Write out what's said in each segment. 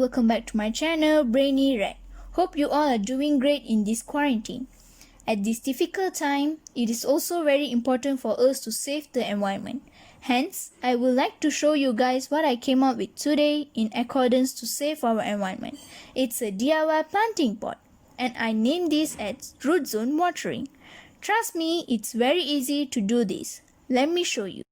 welcome back to my channel Brainy Rat. Hope you all are doing great in this quarantine. At this difficult time, it is also very important for us to save the environment. Hence, I would like to show you guys what I came up with today in accordance to save our environment. It's a DIY planting pot, and I named this as Root Zone Watering. Trust me, it's very easy to do this. Let me show you.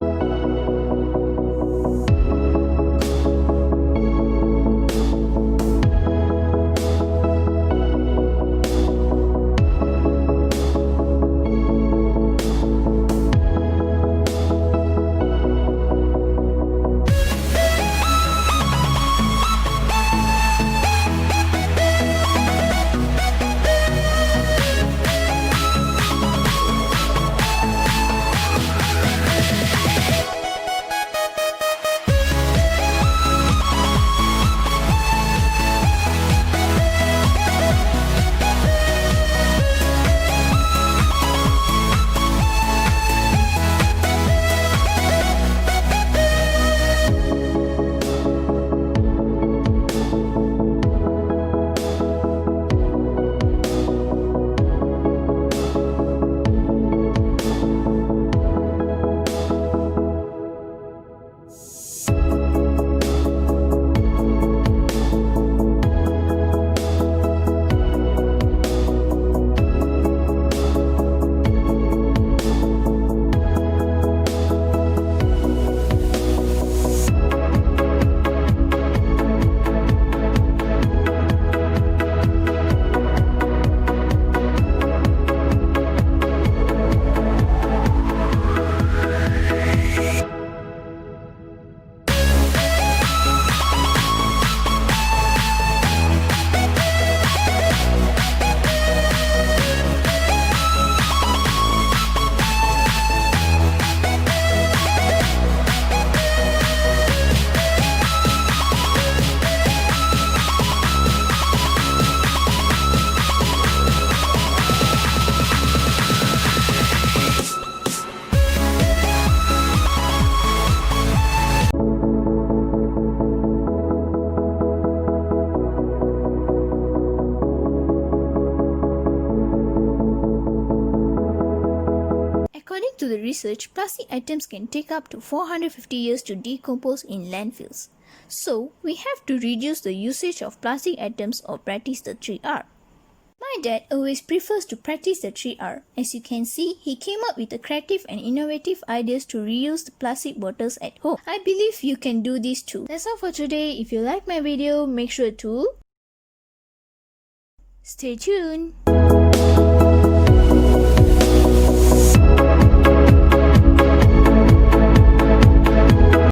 According to the research, plastic items can take up to 450 years to decompose in landfills. So, we have to reduce the usage of plastic items or practice the 3R. My dad always prefers to practice the 3R. As you can see, he came up with the creative and innovative ideas to reuse the plastic bottles at home. I believe you can do this too. That's all for today. If you like my video, make sure to stay tuned.